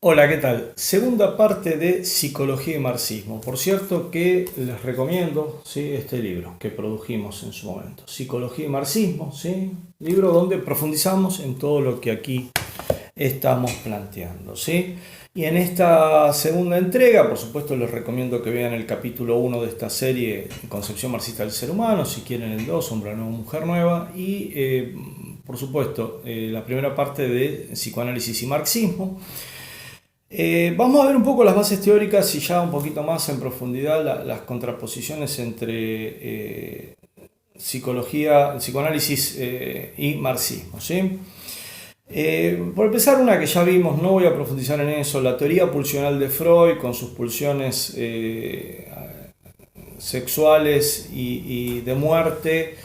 Hola, ¿qué tal? Segunda parte de Psicología y Marxismo. Por cierto que les recomiendo, ¿sí?, este libro que produjimos en su momento. Psicología y Marxismo, ¿sí? Libro donde profundizamos en todo lo que aquí estamos planteando, ¿sí? Y en esta segunda entrega, por supuesto, les recomiendo que vean el capítulo 1 de esta serie, Concepción marxista del ser humano, si quieren el 2, Hombre nuevo, mujer nueva, y por supuesto, la primera parte de Psicoanálisis y Marxismo. Vamos a ver un poco las bases teóricas y ya un poquito más en profundidad las contraposiciones entre psicología, psicoanálisis y marxismo, ¿sí? Por empezar, una que ya vimos, no voy a profundizar en eso, la teoría pulsional de Freud con sus pulsiones sexuales y de muerte.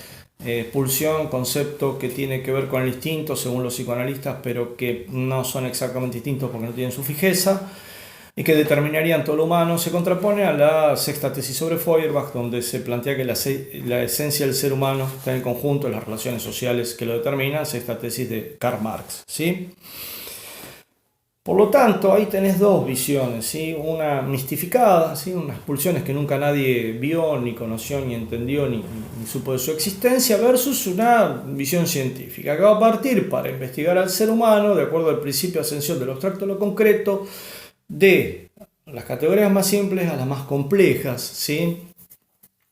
Pulsión, concepto que tiene que ver con el instinto según los psicoanalistas, pero que no son exactamente distintos porque no tienen su fijeza y que determinarían todo lo humano, se contrapone a la sexta tesis sobre Feuerbach, donde se plantea que la esencia del ser humano está en el conjunto de las relaciones sociales que lo determinan, sexta tesis de Karl Marx, ¿sí? Por lo tanto, ahí tenés dos visiones, ¿sí? Una mistificada, ¿sí?, unas pulsiones que nunca nadie vio, ni conoció, ni entendió, ni supo de su existencia, versus una visión científica que va a partir para investigar al ser humano, de acuerdo al principio de ascensión de lo abstracto a lo concreto, de las categorías más simples a las más complejas, ¿sí?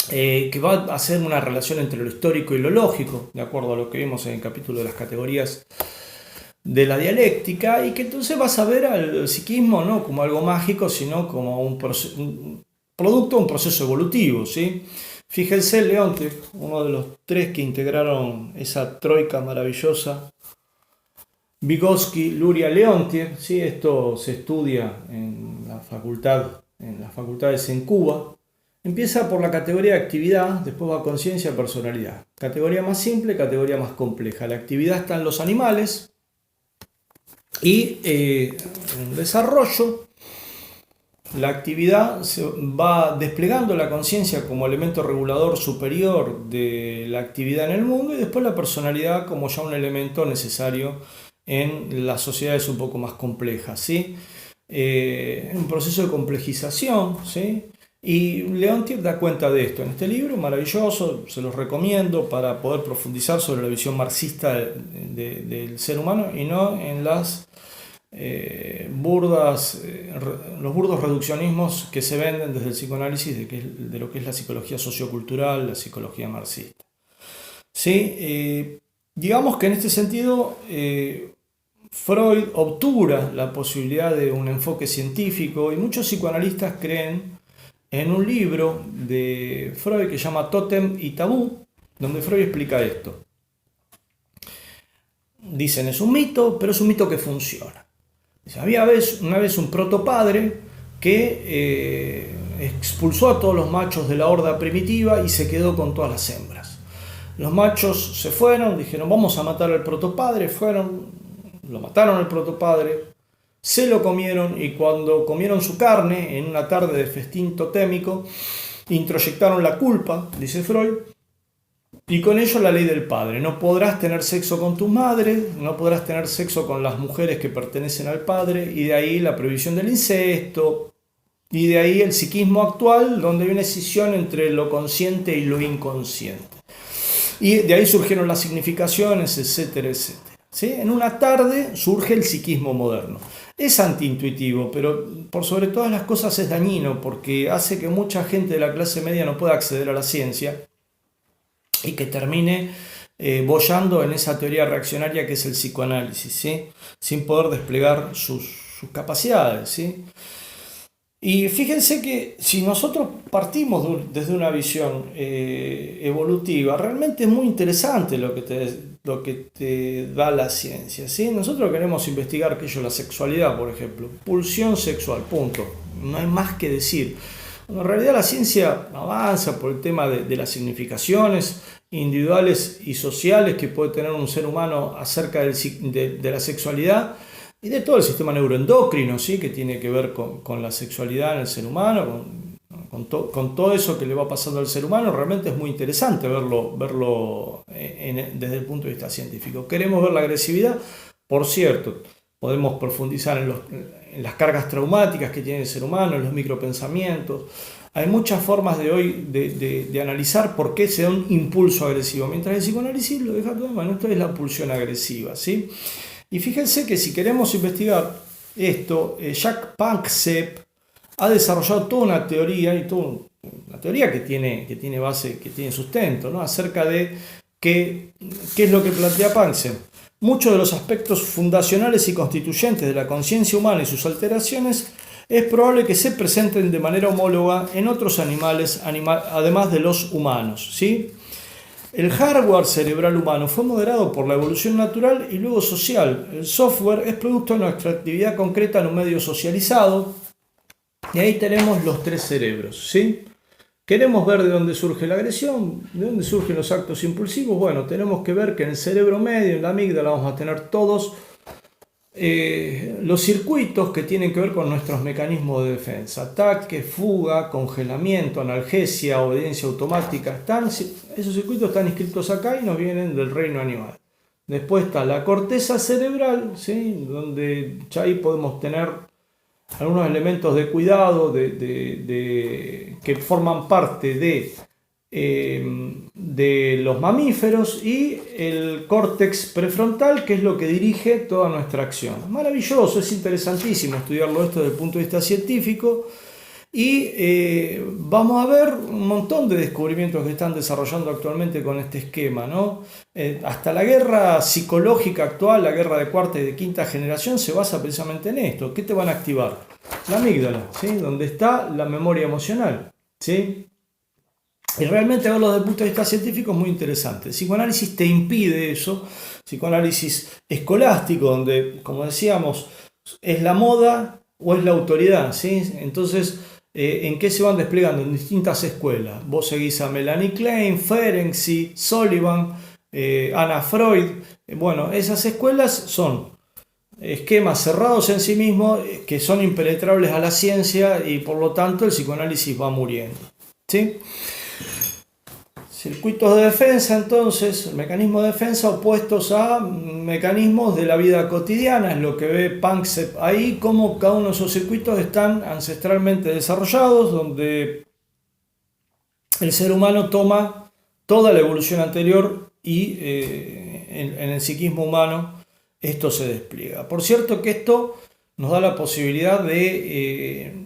Que va a hacer una relación entre lo histórico y lo lógico, de acuerdo a lo que vimos en el capítulo de las categorías de la dialéctica, y que entonces vas a ver al psiquismo no como algo mágico, sino como un producto de un proceso evolutivo, ¿sí? Fíjense, Leontief, uno de los tres que integraron esa troika maravillosa, Vygotsky, Luria, Leontief, ¿sí? Esto se estudia en las facultades en Cuba. Empieza por la categoría de actividad, después va a conciencia, personalidad. Categoría más simple, categoría más compleja. La actividad está en los animales, y en el desarrollo, la actividad se va desplegando la conciencia como elemento regulador superior de la actividad en el mundo, y después la personalidad como ya un elemento necesario en las sociedades un poco más complejas, ¿sí? Un proceso de complejización, ¿sí? Y Leontief da cuenta de esto en este libro maravilloso, se los recomiendo para poder profundizar sobre la visión marxista del ser humano y no en las los burdos reduccionismos que se venden desde el psicoanálisis de lo que es la psicología sociocultural, la psicología marxista. ¿Sí? Digamos que en este sentido Freud obtura la posibilidad de un enfoque científico, y muchos psicoanalistas creen en un libro de Freud que se llama Tótem y Tabú, donde Freud explica esto. Dicen, es un mito, pero es un mito que funciona. Dice, había una vez un protopadre que expulsó a todos los machos de la horda primitiva y se quedó con todas las hembras. Los machos se fueron, dijeron, vamos a matar al protopadre, lo mataron al protopadre, se lo comieron, y cuando comieron su carne en una tarde de festín totémico, introyectaron la culpa, dice Freud, y con ello la ley del padre. No podrás tener sexo con tu madre, no podrás tener sexo con las mujeres que pertenecen al padre, y de ahí la prohibición del incesto, y de ahí el psiquismo actual, donde hay una escisión entre lo consciente y lo inconsciente. Y de ahí surgieron las significaciones, etcétera, etcétera. ¿Sí? En una tarde surge el psiquismo moderno. Es antiintuitivo, pero por sobre todas las cosas es dañino, porque hace que mucha gente de la clase media no pueda acceder a la ciencia y que termine boyando en esa teoría reaccionaria que es el psicoanálisis, ¿sí?, sin poder desplegar sus capacidades, ¿sí? Y fíjense que si nosotros partimos desde una visión evolutiva, realmente es muy interesante lo que te da la ciencia, ¿sí? Nosotros queremos investigar aquello, la sexualidad, por ejemplo, pulsión sexual, punto, no hay más que decir. Bueno, en realidad la ciencia avanza por el tema de las significaciones individuales y sociales que puede tener un ser humano acerca de la sexualidad y de todo el sistema neuroendocrino, ¿sí?, que tiene que ver con la sexualidad en el ser humano, con todo eso que le va pasando al ser humano. Realmente es muy interesante verlo desde el punto de vista científico. Queremos ver la agresividad, por cierto, podemos profundizar en las cargas traumáticas que tiene el ser humano, en los micropensamientos. Hay muchas formas de hoy de analizar por qué se da un impulso agresivo, mientras el psicoanálisis lo deja todo, bueno, esto es la pulsión agresiva, ¿sí? Y fíjense que si queremos investigar esto, Jacques Panksepp ha desarrollado toda una teoría, una teoría que tiene base, que tiene sustento, ¿no? Acerca de qué es lo que plantea Panksepp. Muchos de los aspectos fundacionales y constituyentes de la conciencia humana y sus alteraciones es probable que se presenten de manera homóloga en otros animales, además de los humanos, ¿sí? El hardware cerebral humano fue moderado por la evolución natural y luego social. El software es producto de nuestra actividad concreta en un medio socializado. Y ahí tenemos los tres cerebros, ¿sí? ¿Queremos ver de dónde surge la agresión? ¿De dónde surgen los actos impulsivos? Bueno, tenemos que ver que en el cerebro medio, en la amígdala, vamos a tener todos los circuitos que tienen que ver con nuestros mecanismos de defensa. Ataque, fuga, congelamiento, analgesia, obediencia automática. Esos circuitos están inscritos acá y nos vienen del reino animal. Después está la corteza cerebral, ¿sí? Donde ya ahí podemos tener algunos elementos de cuidado que forman parte de los mamíferos, y el córtex prefrontal, que es lo que dirige toda nuestra acción. Maravilloso, es interesantísimo estudiarlo esto desde el punto de vista científico, y vamos a ver un montón de descubrimientos que están desarrollando actualmente con este esquema, ¿no? Hasta la guerra psicológica actual, la guerra de cuarta y de quinta generación, se basa precisamente en esto. ¿Qué te van a activar? La amígdala, ¿sí? Donde está la memoria emocional, ¿sí? Y realmente verlo desde el punto de vista científico es muy interesante. El psicoanálisis te impide eso, psicoanálisis escolástico, donde, como decíamos, es la moda o es la autoridad, ¿sí? Entonces, ¿en qué se van desplegando? En distintas escuelas. Vos seguís a Melanie Klein, Ferenczi, Sullivan, Anna Freud. Bueno, esas escuelas son esquemas cerrados en sí mismos que son impenetrables a la ciencia, y por lo tanto el psicoanálisis va muriendo, ¿sí? Circuitos de defensa, entonces, mecanismos de defensa opuestos a mecanismos de la vida cotidiana, es lo que ve Panksepp ahí, como cada uno de esos circuitos están ancestralmente desarrollados, donde el ser humano toma toda la evolución anterior y en el psiquismo humano esto se despliega. Por cierto que esto nos da la posibilidad de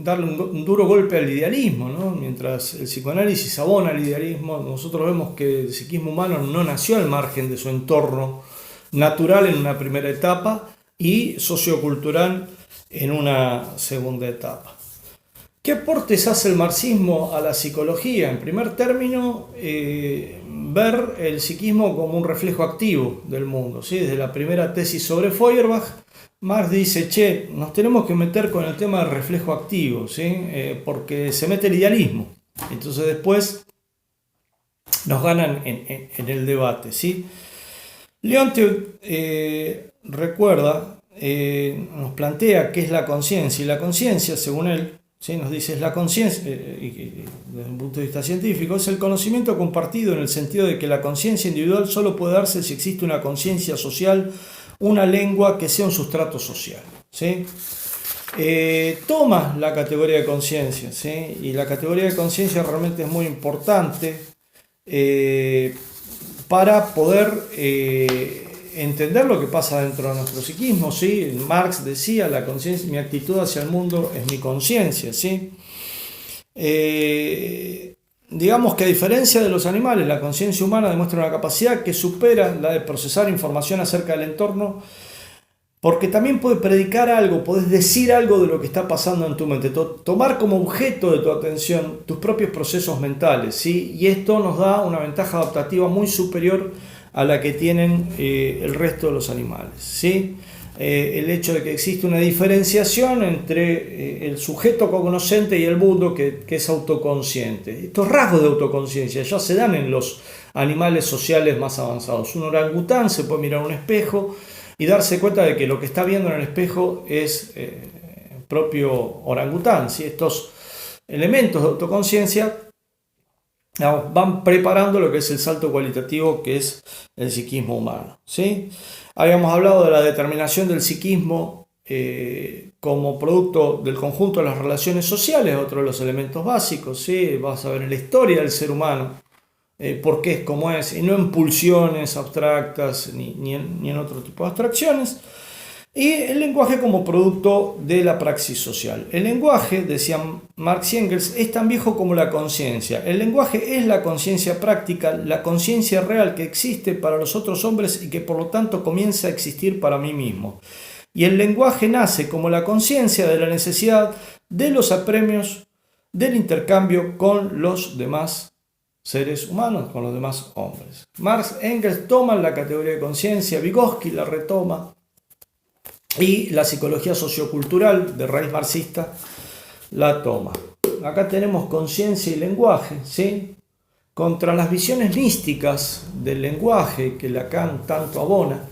darle un duro golpe al idealismo, ¿no? Mientras el psicoanálisis abona al idealismo, nosotros vemos que el psiquismo humano no nació al margen de su entorno natural en una primera etapa y sociocultural en una segunda etapa. ¿Qué aportes hace el marxismo a la psicología? En primer término, ver el psiquismo como un reflejo activo del mundo, ¿sí? Desde la primera tesis sobre Feuerbach, Marx dice, nos tenemos que meter con el tema del reflejo activo, ¿sí? Porque se mete el idealismo. Entonces nos ganan en el debate, ¿sí? Leontief nos plantea qué es la conciencia, y la conciencia, según él, ¿sí? Nos dice, es la conciencia, desde un punto de vista científico, es el conocimiento compartido, en el sentido de que la conciencia individual solo puede darse si existe una conciencia social, una lengua que sea un sustrato social, ¿sí? Toma la categoría de conciencia, ¿sí? Y la categoría de conciencia realmente es muy importante para poder entender lo que pasa dentro de nuestro psiquismo, ¿sí? Marx decía, la conciencia, mi actitud hacia el mundo es mi conciencia, ¿sí? Digamos que a diferencia de los animales, la conciencia humana demuestra una capacidad que supera la de procesar información acerca del entorno, porque también puedes predicar algo, puedes decir algo de lo que está pasando en tu mente, tomar como objeto de tu atención tus propios procesos mentales, ¿sí? Y esto nos da una ventaja adaptativa muy superior a la que tienen el resto de los animales, ¿sí? El hecho de que existe una diferenciación entre el sujeto cognoscente y el mundo que es autoconsciente. Estos rasgos de autoconciencia ya se dan en los animales sociales más avanzados. Un orangután se puede mirar a un espejo y darse cuenta de que lo que está viendo en el espejo es propio orangután, ¿sí? Estos elementos de autoconciencia van preparando lo que es el salto cualitativo que es el psiquismo humano, ¿sí? Habíamos hablado de la determinación del psiquismo como producto del conjunto de las relaciones sociales, otro de los elementos básicos, ¿sí? Vas a ver en la historia del ser humano por qué es como es, y no en pulsiones abstractas ni en otro tipo de abstracciones. Y el lenguaje como producto de la praxis social. El lenguaje, decían Marx y Engels, es tan viejo como la conciencia. El lenguaje es la conciencia práctica, la conciencia real que existe para los otros hombres y que por lo tanto comienza a existir para mí mismo. Y el lenguaje nace como la conciencia de la necesidad de los apremios del intercambio con los demás seres humanos, con los demás hombres. Marx y Engels toman la categoría de conciencia, Vygotsky la retoma, y la psicología sociocultural de raíz marxista la toma. Acá tenemos conciencia y lenguaje, ¿sí? Contra las visiones místicas del lenguaje que Lacan tanto abona.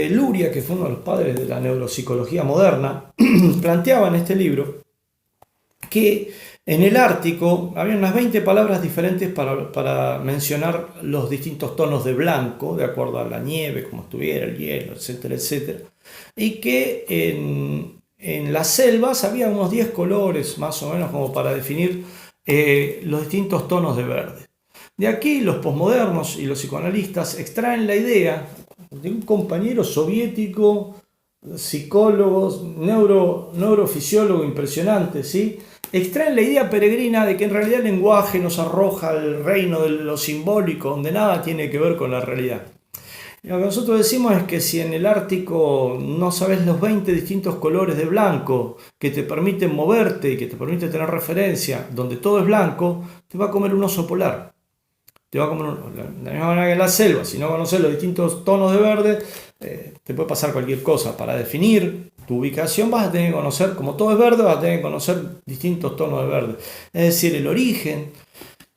Luria, que fue uno de los padres de la neuropsicología moderna, planteaba en este libro que en el Ártico había unas 20 palabras diferentes para mencionar los distintos tonos de blanco, de acuerdo a la nieve, como estuviera, el hielo, etcétera, etcétera. Y que en las selvas había unos 10 colores, más o menos, como para definir los distintos tonos de verde. De aquí los posmodernos y los psicoanalistas extraen la idea de un compañero soviético, psicólogo, neurofisiólogo impresionante, ¿sí? Extraen la idea peregrina de que en realidad el lenguaje nos arroja al reino de lo simbólico, donde nada tiene que ver con la realidad. Y lo que nosotros decimos es que si en el Ártico no sabes los 20 distintos colores de blanco que te permiten moverte y que te permiten tener referencia, donde todo es blanco, te va a comer un oso polar. Te va a comer de la misma manera que en la selva. Si no conoces los distintos tonos de verde, te puede pasar cualquier cosa. Para definir tu ubicación vas a tener que conocer, como todo es verde, vas a tener que conocer distintos tonos de verde. Es decir, el origen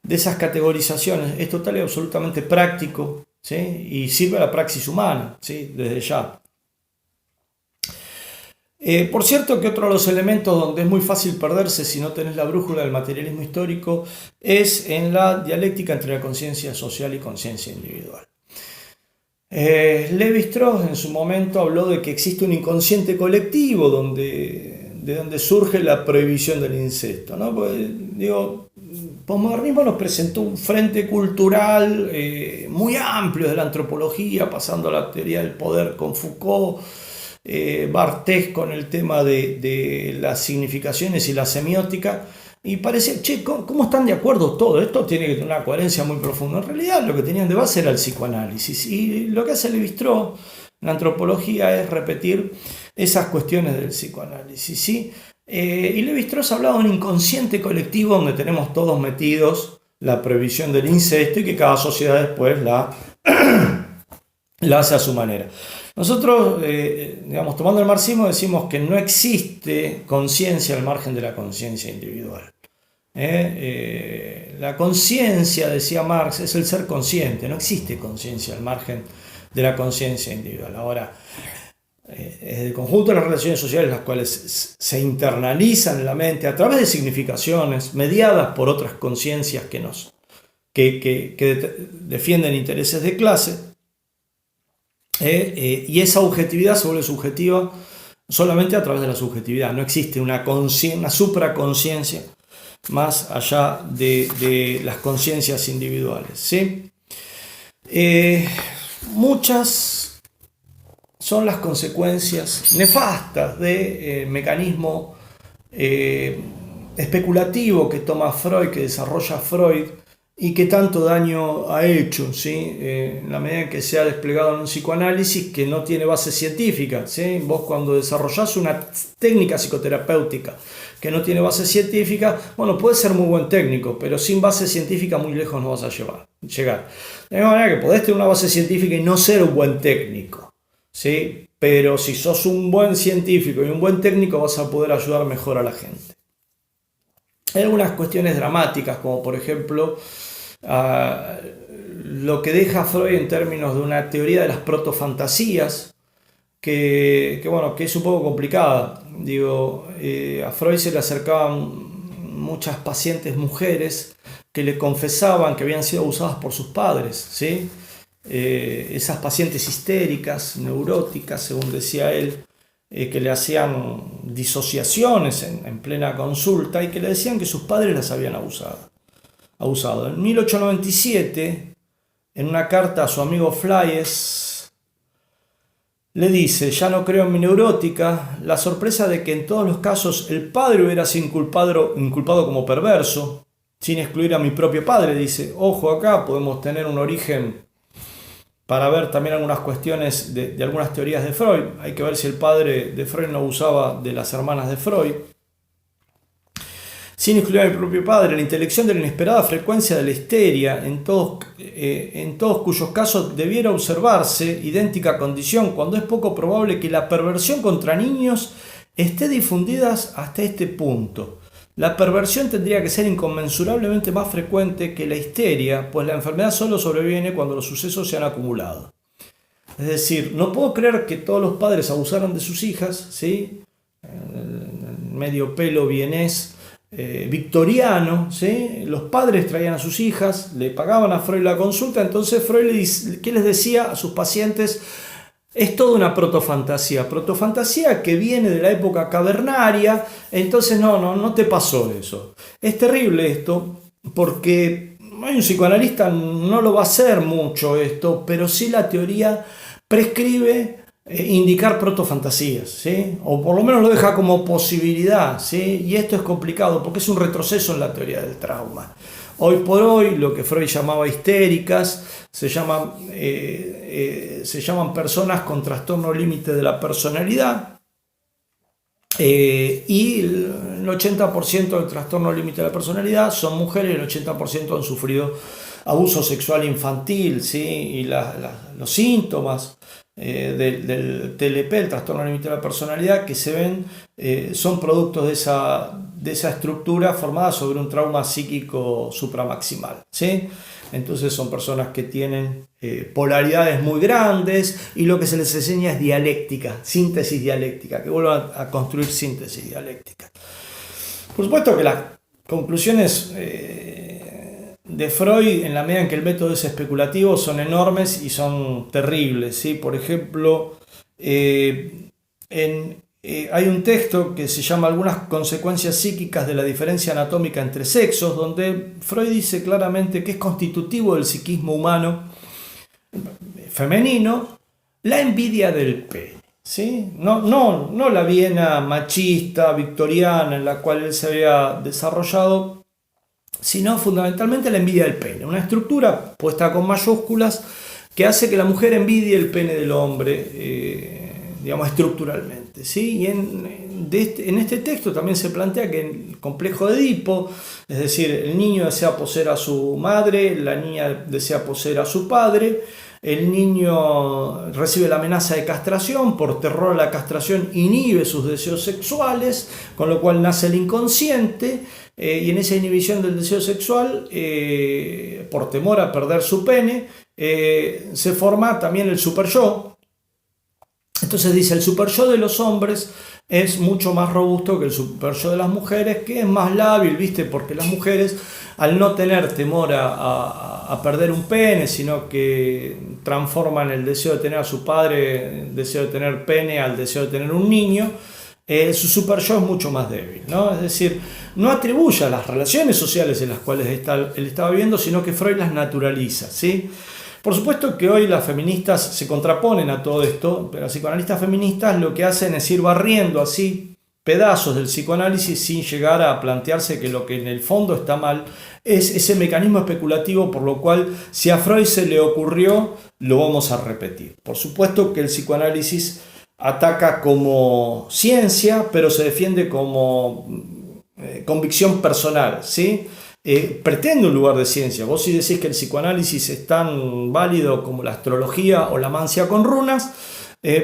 de esas categorizaciones es total y absolutamente práctico, ¿sí? Y sirve a la praxis humana, ¿sí? Desde ya. Por cierto que otro de los elementos donde es muy fácil perderse si no tenés la brújula del materialismo histórico es en la dialéctica entre la conciencia social y conciencia individual. Lévi-Strauss en su momento habló de que existe un inconsciente colectivo de donde surge la prohibición del incesto, ¿no? Pues, posmodernismo nos presentó un frente cultural muy amplio de la antropología, pasando a la teoría del poder con Foucault, Barthes con el tema de las significaciones y la semiótica, y parece, ¿cómo están de acuerdo todos? Esto tiene que tener una coherencia muy profunda. En realidad lo que tenían de base era el psicoanálisis, y lo que hace Lévi-Strauss en la antropología es repetir esas cuestiones del psicoanálisis, ¿sí? Y Lévi-Strauss hablaba de un inconsciente colectivo donde tenemos todos metidos la prohibición del incesto y que cada sociedad después la hace a su manera. Nosotros, tomando el marxismo, decimos que no existe conciencia al margen de la conciencia individual. La conciencia, decía Marx, es el ser consciente, no existe conciencia al margen de la conciencia individual. Ahora, el conjunto de las relaciones sociales, las cuales se internalizan en la mente a través de significaciones mediadas por otras conciencias que defienden intereses de clase, y esa objetividad se vuelve subjetiva solamente a través de la subjetividad. No existe una supraconciencia más allá de las conciencias individuales, ¿sí? Muchas son las consecuencias nefastas del mecanismo especulativo que toma Freud, que desarrolla Freud, y que tanto daño ha hecho, ¿sí? En la medida en que se ha desplegado en un psicoanálisis que no tiene base científica, ¿sí? Vos cuando desarrollás una técnica psicoterapéutica que no tiene base científica, bueno, puede ser muy buen técnico, pero sin base científica muy lejos no vas a llegar. De la misma manera que podés tener una base científica y no ser un buen técnico, ¿sí? Pero si sos un buen científico y un buen técnico vas a poder ayudar mejor a la gente. Hay algunas cuestiones dramáticas, como por ejemplo lo que deja Freud en términos de una teoría de las protofantasías, que es un poco complicada. A Freud se le acercaban muchas pacientes mujeres que le confesaban que habían sido abusadas por sus padres, ¿sí? Esas pacientes histéricas, neuróticas, según decía él, que le hacían disociaciones en plena consulta y que le decían que sus padres las habían abusado. En 1897, en una carta a su amigo Flies, le dice: ya no creo en mi neurótica, la sorpresa de que en todos los casos el padre hubiera sido inculpado como perverso, sin excluir a mi propio padre. Dice, ojo, acá podemos tener un origen para ver también algunas cuestiones de algunas teorías de Freud. Hay que ver si el padre de Freud no abusaba de las hermanas de Freud. Sin excluir a mi propio padre, la intelección de la inesperada frecuencia de la histeria, en todos cuyos casos debiera observarse idéntica condición, cuando es poco probable que la perversión contra niños esté difundida hasta este punto. La perversión tendría que ser inconmensurablemente más frecuente que la histeria, pues la enfermedad solo sobreviene cuando los sucesos se han acumulado. Es decir, no puedo creer que todos los padres abusaran de sus hijas, ¿sí? Medio pelo vienés victoriano, ¿sí? Los padres traían a sus hijas, le pagaban a Freud la consulta, entonces Freud, ¿qué les decía a sus pacientes? Es toda una protofantasía que viene de la época cavernaria, entonces no te pasó eso. Es terrible esto, porque hay un psicoanalista, no lo va a hacer mucho esto, pero sí la teoría prescribe indicar protofantasías, ¿sí? O por lo menos lo deja como posibilidad, ¿sí? Y esto es complicado porque es un retroceso en la teoría del trauma. Hoy por hoy, lo que Freud llamaba histéricas, se llaman personas con trastorno límite de la personalidad, y el 80% del trastorno límite de la personalidad son mujeres, y el 80% han sufrido abuso sexual infantil, ¿sí? Y los síntomas del TLP, el trastorno límite de la personalidad, que se ven son productos de esa estructura formada sobre un trauma psíquico supramaximal, ¿sí? Entonces son personas que tienen polaridades muy grandes y lo que se les enseña es dialéctica, síntesis dialéctica, que vuelvan a construir síntesis dialéctica. Por supuesto que las conclusiones de Freud, en la medida en que el método es especulativo, son enormes y son terribles, ¿sí? Por ejemplo, hay un texto que se llama Algunas consecuencias psíquicas de la diferencia anatómica entre sexos, donde Freud dice claramente que es constitutivo del psiquismo humano femenino la envidia del pene, ¿sí? No la Viena machista, victoriana, en la cual él se había desarrollado, sino fundamentalmente la envidia del pene, una estructura puesta con mayúsculas que hace que la mujer envidie el pene del hombre, digamos estructuralmente, ¿sí? Y en este texto también se plantea que el complejo de Edipo, es decir, el niño desea poseer a su madre, la niña desea poseer a su padre, el niño recibe la amenaza de castración, por terror a la castración inhibe sus deseos sexuales, con lo cual nace el inconsciente, y en esa inhibición del deseo sexual, por temor a perder su pene, se forma también el superyo. Entonces dice, el superyo de los hombres es mucho más robusto que el superyo de las mujeres, que es más lábil, ¿viste? Porque las mujeres, al no tener temor a perder un pene, sino que transforman el deseo de tener a su padre, el deseo de tener pene, al deseo de tener un niño, su superyo es mucho más débil, ¿no? Es decir, no atribuye a las relaciones sociales en las cuales él estaba viviendo, sino que Freud las naturaliza, ¿sí? Por supuesto que hoy las feministas se contraponen a todo esto, pero las psicoanalistas feministas lo que hacen es ir barriendo así pedazos del psicoanálisis sin llegar a plantearse que lo que en el fondo está mal es ese mecanismo especulativo por lo cual, si a Freud se le ocurrió, lo vamos a repetir. Por supuesto que el psicoanálisis ataca como ciencia, pero se defiende como convicción personal, ¿sí? Pretende un lugar de ciencia. Vos si decís que el psicoanálisis es tan válido como la astrología o la mancia con runas,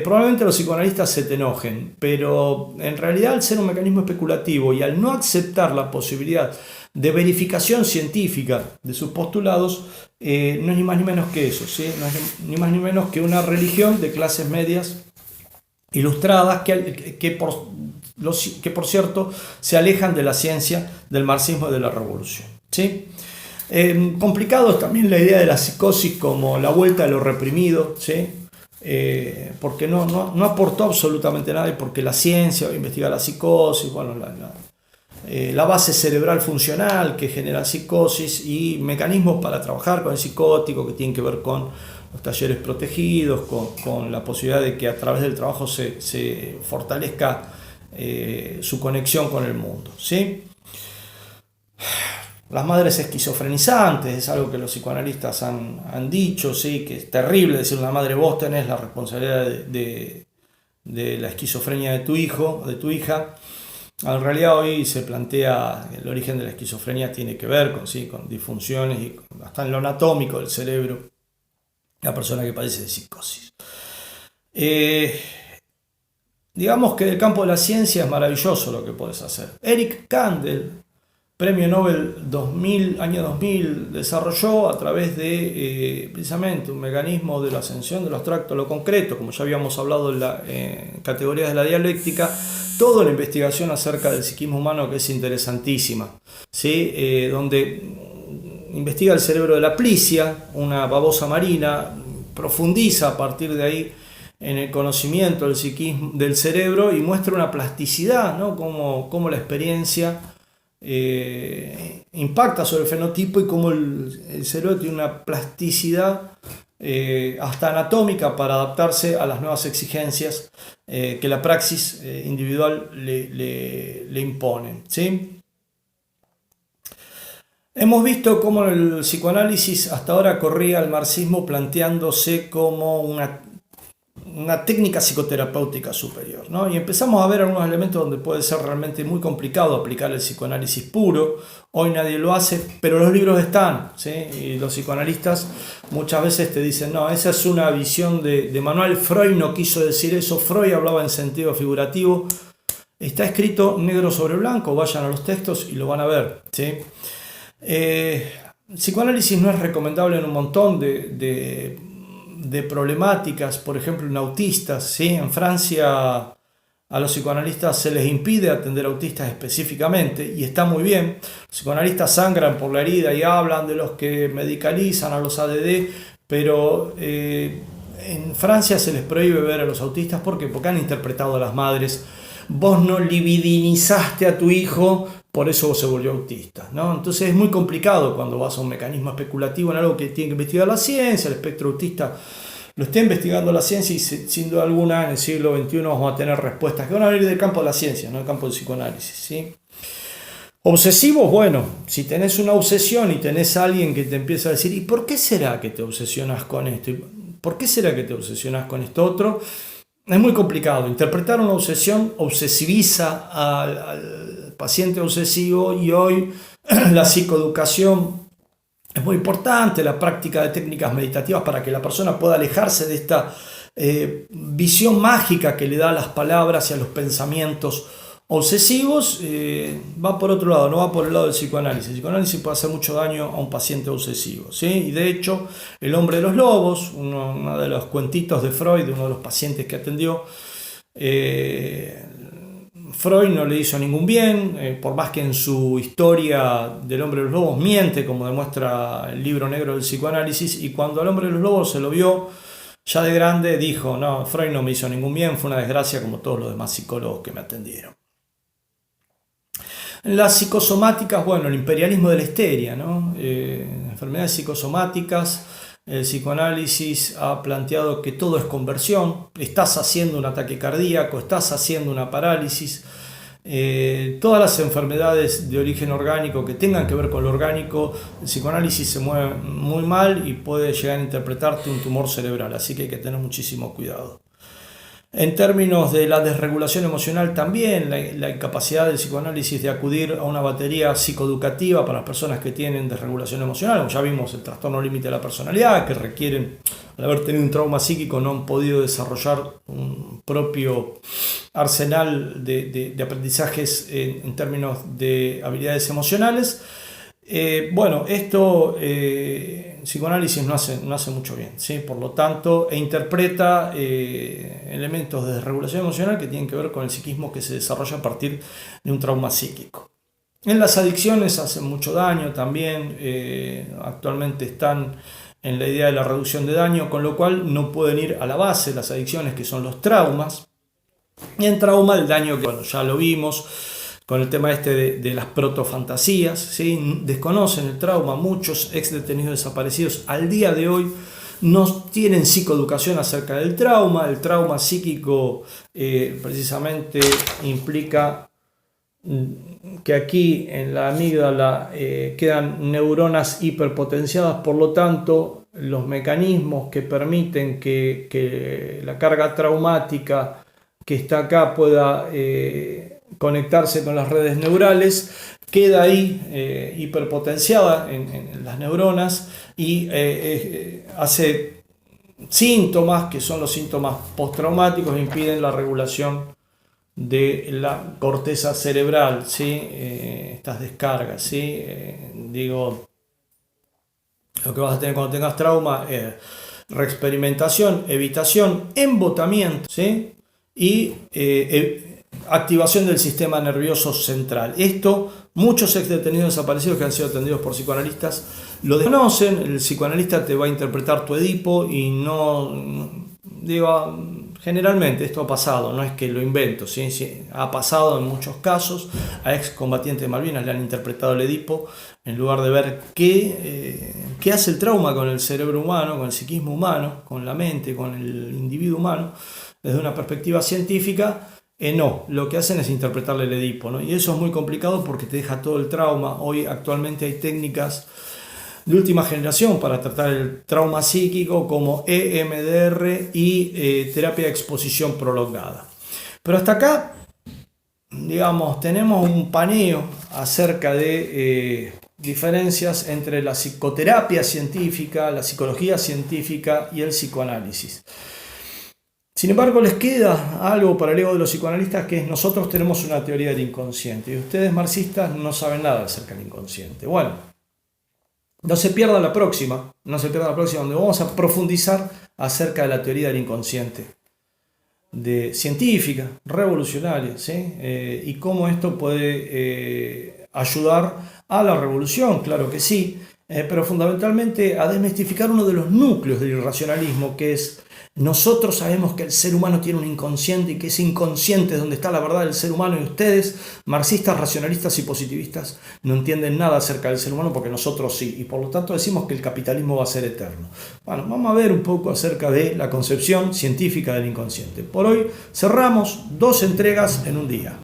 probablemente los psicoanalistas se te enojen, pero en realidad, al ser un mecanismo especulativo y al no aceptar la posibilidad de verificación científica de sus postulados, no es ni más ni menos que eso, ¿sí? No es ni más ni menos que una religión de clases medias ilustradas que por cierto se alejan de la ciencia, del marxismo y de la revolución, ¿sí? Complicado es también la idea de la psicosis como la vuelta a lo reprimido, ¿sí? porque no aportó absolutamente nada y porque la ciencia investiga la psicosis, bueno, la base cerebral funcional que genera psicosis y mecanismos para trabajar con el psicótico que tienen que ver con los talleres protegidos, con la posibilidad de que a través del trabajo se fortalezca su conexión con el mundo, ¿sí? Las madres esquizofrenizantes es algo que los psicoanalistas han dicho, ¿sí? Que es terrible decir una madre, vos tenés la responsabilidad de la esquizofrenia de tu hijo, de tu hija. En realidad hoy se plantea que el origen de la esquizofrenia tiene que ver con disfunciones y hasta en lo anatómico del cerebro, la persona que padece de psicosis. Digamos que del campo de la ciencia es maravilloso lo que puedes hacer. Eric Kandel, Premio Nobel año 2000, desarrolló a través de precisamente un mecanismo de la ascensión de lo abstracto a lo concreto, como ya habíamos hablado en la categoría de la dialéctica, toda la investigación acerca del psiquismo humano que es interesantísima, ¿sí? Donde investiga el cerebro de la plicia, una babosa marina, profundiza a partir de ahí en el conocimiento del psiquismo, del cerebro y muestra una plasticidad, ¿no? Cómo la experiencia impacta sobre el fenotipo y cómo el cerebro tiene una plasticidad hasta anatómica para adaptarse a las nuevas exigencias que la praxis individual le impone, ¿sí? Hemos visto cómo el psicoanálisis hasta ahora corría al marxismo planteándose como una técnica psicoterapéutica superior, ¿no? Y empezamos a ver algunos elementos donde puede ser realmente muy complicado aplicar el psicoanálisis puro. Hoy nadie lo hace, pero los libros están, ¿sí? Y los psicoanalistas muchas veces te dicen, no, esa es una visión de Manuel Freud, no quiso decir eso, Freud hablaba en sentido figurativo. Está escrito negro sobre blanco, vayan a los textos y lo van a ver, ¿sí? El psicoanálisis no es recomendable en un montón de problemáticas, por ejemplo en autistas, ¿sí? En Francia a los psicoanalistas se les impide atender autistas específicamente y está muy bien. Los psicoanalistas sangran por la herida y hablan de los que medicalizan a los ADD, pero en Francia se les prohíbe ver a los autistas. ¿Por qué? Porque han interpretado a las madres, vos no libidinizaste a tu hijo, por eso se volvió autista, ¿no? Entonces es muy complicado cuando vas a un mecanismo especulativo en algo que tiene que investigar la ciencia. El espectro autista lo está investigando la ciencia y sin duda alguna en el siglo XXI vamos a tener respuestas que van a venir del campo de la ciencia, no del campo del psicoanálisis, ¿sí? Obsesivos, bueno, si tenés una obsesión y tenés a alguien que te empieza a decir, ¿y por qué será que te obsesionas con esto? ¿Por qué será que te obsesionas con esto otro? Es muy complicado. Interpretar una obsesión obsesiviza al paciente obsesivo y hoy la psicoeducación es muy importante, la práctica de técnicas meditativas para que la persona pueda alejarse de esta visión mágica que le da a las palabras y a los pensamientos obsesivos. Va por otro lado, no va por el lado del psicoanálisis. El psicoanálisis puede hacer mucho daño a un paciente obsesivo, ¿sí? Y de hecho, El hombre de los lobos, uno de los cuentitos de Freud, de uno de los pacientes que atendió, Freud no le hizo ningún bien, por más que en su historia del hombre de los lobos miente, como demuestra el libro negro del psicoanálisis, y cuando al hombre de los lobos se lo vio ya de grande, dijo, no, Freud no me hizo ningún bien, fue una desgracia como todos los demás psicólogos que me atendieron. Las psicosomáticas, bueno, el imperialismo de la histeria, ¿no? Enfermedades psicosomáticas, el psicoanálisis ha planteado que todo es conversión, estás haciendo un ataque cardíaco, estás haciendo una parálisis, todas las enfermedades de origen orgánico que tengan que ver con lo orgánico, el psicoanálisis se mueve muy mal y puede llegar a interpretarte un tumor cerebral, así que hay que tener muchísimo cuidado. En términos de la desregulación emocional también, la incapacidad del psicoanálisis de acudir a una batería psicoeducativa para las personas que tienen desregulación emocional, como ya vimos el trastorno límite de la personalidad, que requieren, al haber tenido un trauma psíquico, no han podido desarrollar un propio arsenal de aprendizajes en términos de habilidades emocionales. Bueno, esto psicoanálisis no hace mucho bien, ¿sí? Por lo tanto, interpreta elementos de desregulación emocional que tienen que ver con el psiquismo que se desarrolla a partir de un trauma psíquico. En las adicciones hacen mucho daño también, actualmente están en la idea de la reducción de daño, con lo cual no pueden ir a la base de las adicciones, que son los traumas. Y en trauma el daño, que bueno, ya lo vimos con el tema de las protofantasías, ¿sí? Desconocen el trauma. Muchos ex detenidos desaparecidos al día de hoy no tienen psicoeducación acerca del trauma. El trauma psíquico precisamente implica que aquí en la amígdala quedan neuronas hiperpotenciadas, por lo tanto los mecanismos que permiten que la carga traumática que está acá pueda conectarse con las redes neurales, queda ahí hiperpotenciada en las neuronas y hace síntomas que son los síntomas postraumáticos, impiden la regulación de la corteza cerebral, ¿sí? Estas descargas, ¿sí? Digo, lo que vas a tener cuando tengas trauma es reexperimentación, evitación, embotamiento, ¿sí? Y activación del sistema nervioso central. Esto, muchos ex detenidos desaparecidos que han sido atendidos por psicoanalistas lo desconocen. El psicoanalista te va a interpretar tu Edipo y digo, generalmente esto ha pasado, no es que lo invento, ¿sí? Sí, ha pasado en muchos casos. A excombatientes de Malvinas le han interpretado el Edipo en lugar de ver qué hace el trauma con el cerebro humano, con el psiquismo humano, con la mente, con el individuo humano, desde una perspectiva científica. No, lo que hacen es interpretarle el Edipo, ¿no? Y eso es muy complicado porque te deja todo el trauma. Hoy actualmente hay técnicas de última generación para tratar el trauma psíquico como EMDR y terapia de exposición prolongada. Pero hasta acá, digamos, tenemos un paneo acerca de diferencias entre la psicoterapia científica, la psicología científica y el psicoanálisis. Sin embargo, les queda algo para el ego de los psicoanalistas, que es: nosotros tenemos una teoría del inconsciente y ustedes, marxistas, no saben nada acerca del inconsciente. Bueno, no se pierdan la próxima, donde vamos a profundizar acerca de la teoría del inconsciente, científica, revolucionaria, ¿sí? Y cómo esto puede ayudar a la revolución, claro que sí, pero fundamentalmente a desmistificar uno de los núcleos del irracionalismo, que es: nosotros sabemos que el ser humano tiene un inconsciente y que ese inconsciente es donde está la verdad del ser humano, y ustedes, marxistas, racionalistas y positivistas, no entienden nada acerca del ser humano, porque nosotros sí, y por lo tanto decimos que el capitalismo va a ser eterno. Bueno, vamos a ver un poco acerca de la concepción científica del inconsciente. Por hoy cerramos 2 entregas en un día.